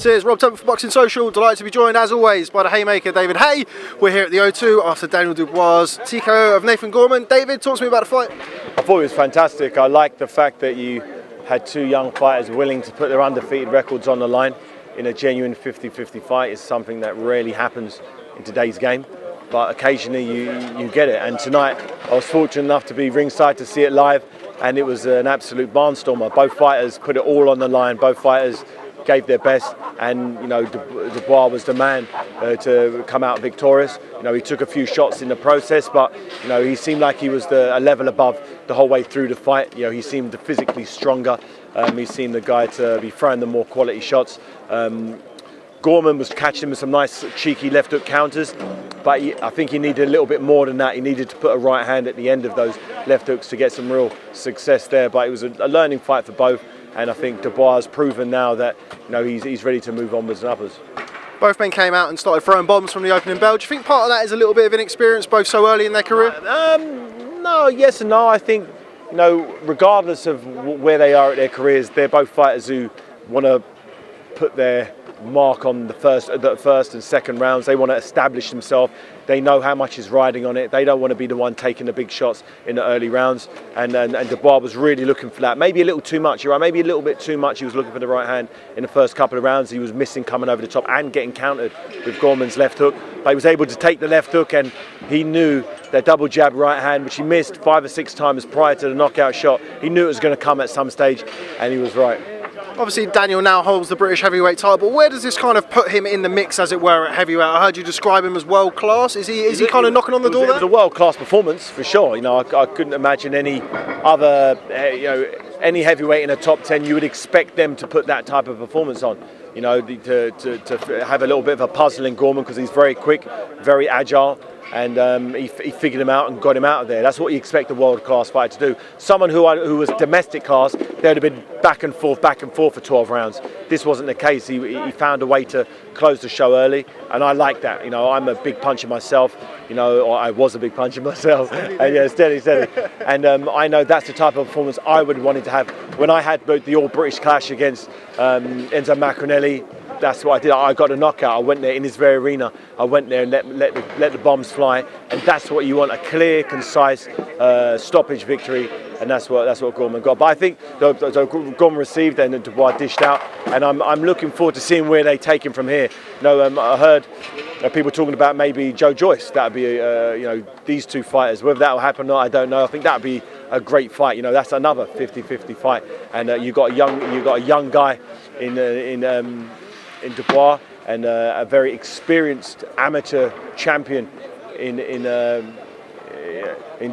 Cheers, Rob Temple for Boxing Social. Delighted to be joined as always by the Haymaker, David Haye. We're here at the O2 after Daniel Dubois' TKO of Nathan Gorman. David, talk to me about the fight. I thought it was fantastic. I like the fact that you had two young fighters willing to put their undefeated records on the line in a genuine 50-50 fight. It's something that rarely happens in today's game, but occasionally you get it. And tonight I was fortunate enough to be ringside to see it live, and it was an absolute barnstormer. Both fighters put it all on the line. Both fighters gave their best, and you know, Dubois was the man to come out victorious. You know, he took a few shots in the process, but you know, he seemed like he was a level above the whole way through the fight. You know, he seemed physically stronger. He seemed the guy to be throwing the more quality shots. Gorman was catching him with some nice cheeky left hook counters, but I think he needed a little bit more than that. He needed to put a right hand at the end of those left hooks to get some real success there. But it was a learning fight for both, and I think Dubois has proven now that you know he's ready to move onwards and uppers. Both men came out and started throwing bombs from the opening bell. Do you think part of that is a little bit of inexperience, both so early in their career? No, yes and no. I think, you know, regardless of where they are at their careers, they're both fighters who want to put their mark on the first and second rounds. They want to establish themselves. They know how much is riding on it. They don't want to be the one taking the big shots in the early rounds. And Dubois was really looking for that. Maybe a little too much. You're right. Maybe a little bit too much. He was looking for the right hand in the first couple of rounds. He was missing coming over the top and getting countered with Gorman's left hook. But he was able to take the left hook, and he knew that double jab right hand, which he missed 5 or 6 times prior to the knockout shot. He knew it was going to come at some stage, and he was right. Obviously, Daniel now holds the British heavyweight title, but where does this kind of put him in the mix, as it were, at heavyweight? I heard you describe him as world class. Is he kind of knocking on the door there? It was a world class performance for sure. You know, I couldn't imagine any other, any heavyweight in a top 10. You would expect them to put that type of performance on. You know, to have a little bit of a puzzle in Gorman, because he's very quick, very agile. And he figured him out and got him out of there. That's what you expect a world-class fighter to do. Someone who was domestic class, they would have been back and forth for 12 rounds. This wasn't the case. He found a way to close the show early, and I like that. You know, I'm a big puncher myself. You know, or I was a big puncher myself. And yeah, steady. And I know that's the type of performance I would want to have. When I had the all-British clash against Enzo Macronelli, that's what I did. I got a knockout. I went there in this very arena. I went there and let the bombs fly, and that's what you want: a clear, concise stoppage victory. And that's what Gorman got. But I think Gorman received and Dubois dished out, and I'm looking forward to seeing where they take him from here. You know, I heard people talking about maybe Joyce. That would be you know, these two fighters. Whether that will happen or not, I don't know. I think that would be a great fight. You know, that's another 50-50 fight, and you got a young guy in Dubois, and a very experienced amateur champion in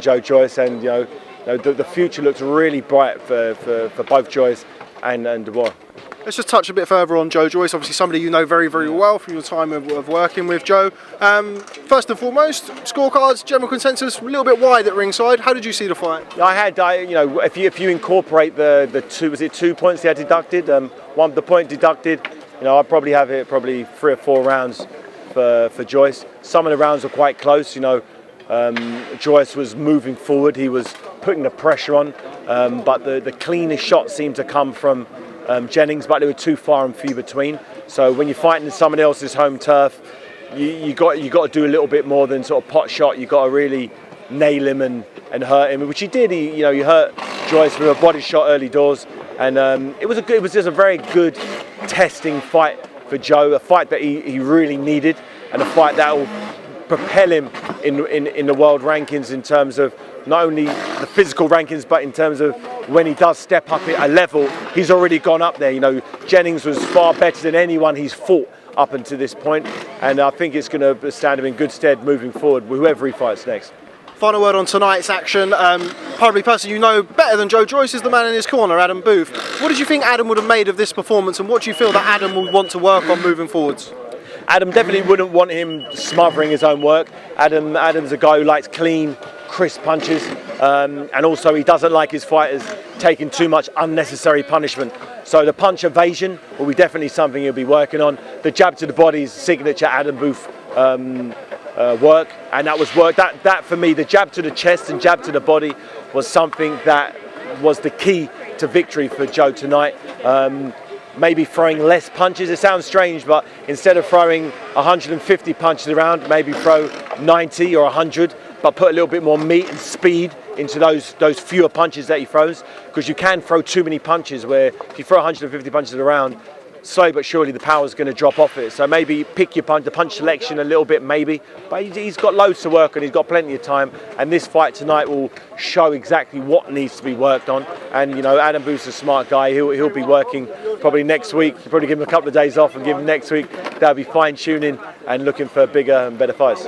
Joyce, and you know, the future looks really bright for both Joyce and Dubois. Let's just touch a bit further on Joyce. Obviously, somebody you know very, very well from your time of working with Joe. First and foremost, scorecards, general consensus, a little bit wide at ringside. How did you see the fight? You know, if you incorporate the 2 points he had deducted, the point deducted. You know, I'd probably have it 3 or 4 rounds for Joyce. Some of the rounds were quite close. You know, Joyce was moving forward. He was putting the pressure on, but the cleanest shots seemed to come from Jennings, but they were too far and few between. So when you're fighting in someone else's home turf, you got to do a little bit more than sort of pot shot. You got to really nail him and hurt him, which he did. He hurt Joyce with a body shot early doors, and it was just a very good testing fight for Joe, a fight that he really needed, and a fight that will propel him in the world rankings, in terms of not only the physical rankings, but in terms of when he does step up at a level, he's already gone up there. You know, Jennings was far better than anyone he's fought up until this point, and I think it's going to stand him in good stead moving forward with whoever he fights next. Final word on tonight's action. Probably person you know better than Joyce is the man in his corner, Adam Booth. What did you think Adam would have made of this performance, and what do you feel that Adam will want to work on moving forwards? Adam definitely wouldn't want him smothering his own work. Adam's a guy who likes clean, crisp punches, and also he doesn't like his fighters taking too much unnecessary punishment. So the punch evasion will be definitely something he'll be working on. The jab to the body is signature Adam Booth work, and that was work. That for me, the jab to the chest and jab to the body was something that was the key to victory for Joe tonight. maybe throwing less punches. It sounds strange, but instead of throwing 150 punches around, maybe throw 90 or 100, but put a little bit more meat and speed into those fewer punches that he throws, because you can throw too many punches where if you throw 150 punches around, slowly but surely the power's going to drop off it. So maybe pick your punch, the punch selection a little bit maybe, but he's got loads to work on, he's got plenty of time, and this fight tonight will show exactly what needs to be worked on. And you know, Adam Booth's a smart guy, he'll be working probably next week, probably give him a couple of days off and give him next week. They'll be fine tuning and looking for bigger and better fights.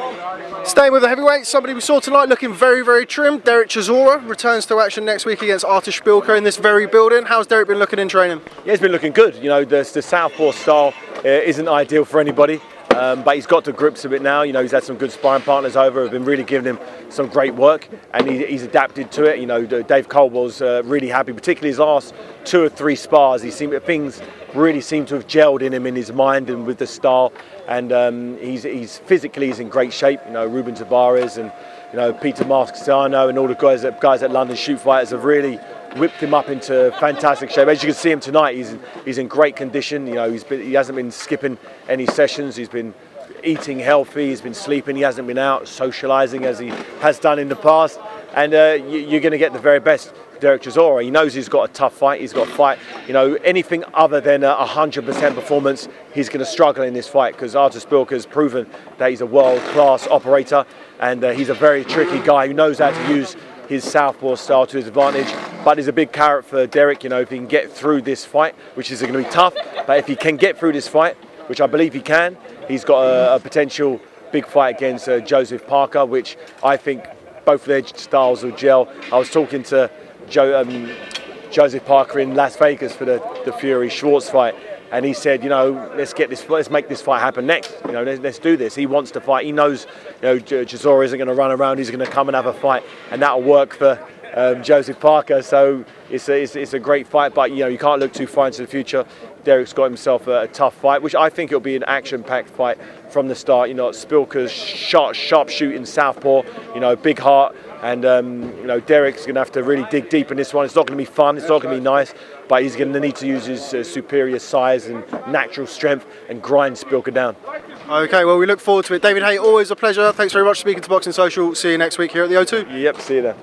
Staying with the heavyweights, somebody we saw tonight looking very, very trim, Dereck Chisora returns to action next week against Chisora-Szpilka in this very building. How's Dereck been looking in training? Yeah, he's been looking good. You know, the southpaw style isn't ideal for anybody, but he's got to grips of it now. You know, he's had some good sparring partners over, have been really giving him some great work, and he's adapted to it. You know, Dave Caldwell's really happy, particularly his last 2 or 3 spars. Things really seem to have gelled in him, in his mind and with the style, and he's physically in great shape. You know, Ruben Tavares and you know Peter Marcano and all the guys at London Shoot Fighters have really whipped him up into fantastic shape. As you can see him tonight, he's in great condition. You know, he hasn't been skipping any sessions. He's been eating healthy. He's been sleeping. He hasn't been out socialising as he has done in the past. And you're going to get the very best Dereck Chisora. He knows he's got a tough fight. He's got to fight. You know, anything other than 100% performance, he's going to struggle in this fight, because Chisora has proven that he's a world-class operator, and he's a very tricky guy who knows how to use his southpaw style to his advantage. But there's a big carrot for Dereck, you know, if he can get through this fight, which is going to be tough, but if he can get through this fight, which I believe he can, he's got a potential big fight against Joseph Parker, which I think both of their styles will gel. I was talking to Joseph Parker in Las Vegas for the Fury Schwartz fight, and he said, you know, let's make this fight happen next. You know, let's do this. He wants to fight. He knows, you know, Chisora isn't going to run around. He's going to come and have a fight, and that'll work for Joseph Parker. So it's a great fight, but you know, you can't look too far into the future. Dereck's got himself a tough fight, which I think it'll be an action-packed fight from the start. You know, Szpilka's sharp shooting southpaw, you know, big heart, and you know, Dereck's going to have to really dig deep in this one. It's not going to be fun, it's not going to be nice, but he's going to need to use his superior size and natural strength and grind Szpilka down. Okay, well, we look forward to it. David Haye, always a pleasure. Thanks very much for speaking to Boxing Social. See you next week here at the O2. Yep, see you there.